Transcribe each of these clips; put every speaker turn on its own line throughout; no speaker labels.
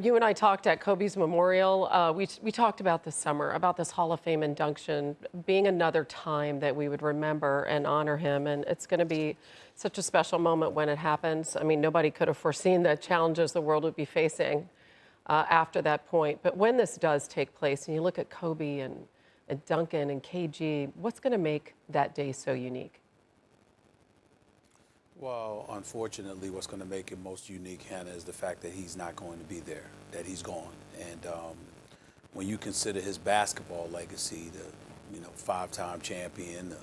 You and I talked at Kobe's memorial. We talked about this summer, about this Hall of Fame induction being another time that we would remember and honor him. And it's going to be such a special moment when it happens. I mean, nobody could have foreseen the challenges the world would be facing after that point. But when this does take place, and you look at Kobe and Duncan and KG, what's going to make that day so unique?
Well, unfortunately, what's going to make it most unique, Hannah, is the fact that he's not going to be there, that he's gone. And when you consider his basketball legacy, the five-time champion, the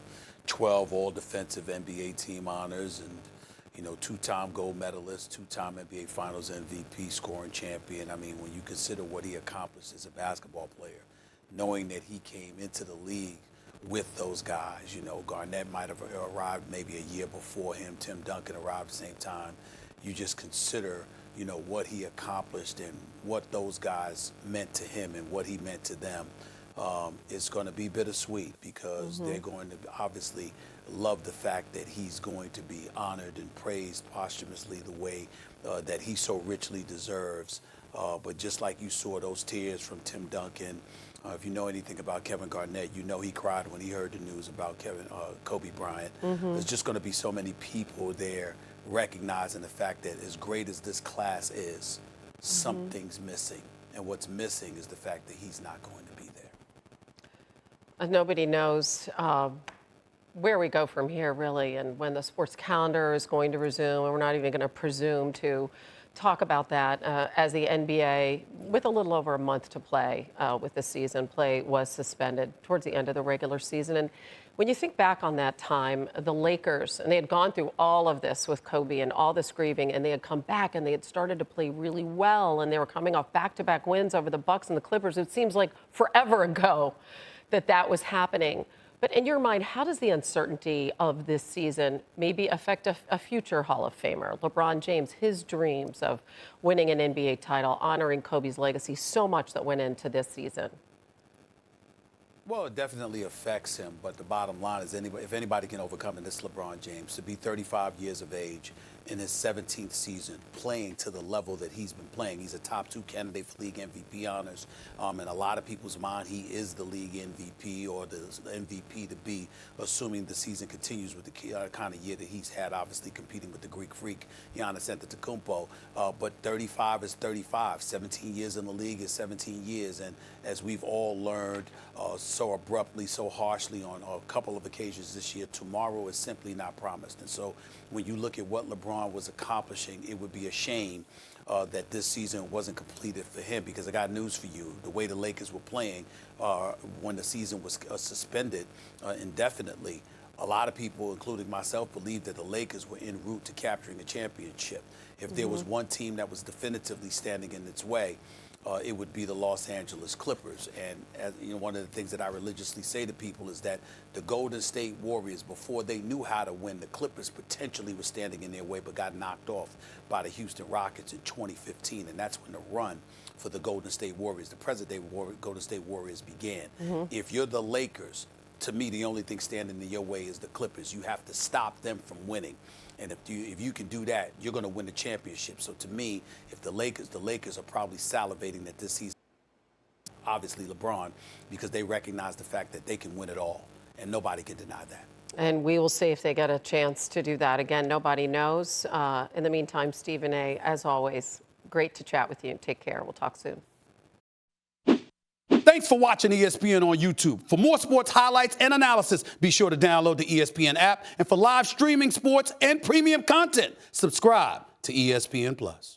12 all-defensive NBA team honors, and two-time gold medalist, two-time NBA Finals MVP, scoring champion. I mean, when you consider what he accomplished as a basketball player, knowing that he came into the league with those guys. Garnett might have arrived maybe a year before him. Tim Duncan arrived at the same time. You just consider, what he accomplished and what those guys meant to him and what he meant to them. It's going to be bittersweet because they're going to obviously love the fact that he's going to be honored and praised posthumously the way that he so richly deserves. But just like you saw those tears from Tim Duncan, if you know anything about Kevin Garnett, he cried when he heard the news about Kobe Bryant. There's just going to be so many people there recognizing the fact that as great as this class is, something's missing. And what's missing is the fact that he's not going to be there.
Nobody knows where we go from here, really, and when the sports calendar is going to resume, and we're not even going to presume to talk about that as the NBA, with a little over a month to play with the season, play was suspended towards the end of the regular season. And when you think back on that time, the Lakers, and they had gone through all of this with Kobe and all this grieving, and they had come back and they had started to play really well, and they were coming off back-to-back wins over the Bucks and the Clippers. It seems like forever ago that was happening. But in your mind, how does the uncertainty of this season maybe affect a future Hall of Famer? LeBron James, his dreams of winning an NBA title, honoring Kobe's legacy, so much that went into this season.
Well, it definitely affects him, but the bottom line is if anybody can overcome it, it's LeBron James. To be 35 years of age in his 17th season, playing to the level that he's been playing. He's a top 2 candidate for league MVP honors. In a lot of people's mind, he is the league MVP or the MVP to be, assuming the season continues with the kind of year that he's had, obviously competing with the Greek freak, Giannis Antetokounmpo. But 35 is 35. 17 years in the league is 17 years. And as we've all learned so abruptly, so harshly on a couple of occasions this year, tomorrow is simply not promised. And so when you look at what LeBron was accomplishing, it would be a shame that this season wasn't completed for him, because I got news for you. The way the Lakers were playing when the season was suspended indefinitely, a lot of people, including myself, believed that the Lakers were en route to capturing a championship. If there was one team that was definitively standing in its way, it would be the Los Angeles Clippers. And one of the things that I religiously say to people is that the Golden State Warriors, before they knew how to win, the Clippers potentially were standing in their way, but got knocked off by the Houston Rockets in 2015. And that's when the run for the Golden State Warriors, the present-day Golden State Warriors, began. If you're the Lakers, to me, the only thing standing in your way is the Clippers. You have to stop them from winning. And if you can do that, you're going to win the championship. So to me, if the Lakers are probably salivating that this season, obviously LeBron, because they recognize the fact that they can win it all, and nobody can deny that.
And we will see if they get a chance to do that. Again, nobody knows. In the meantime, Stephen A., as always, great to chat with you. Take care. We'll talk soon.
Thanks for watching ESPN on YouTube. For more sports highlights and analysis, be sure to download the ESPN app. And for live streaming sports and premium content, subscribe to ESPN+.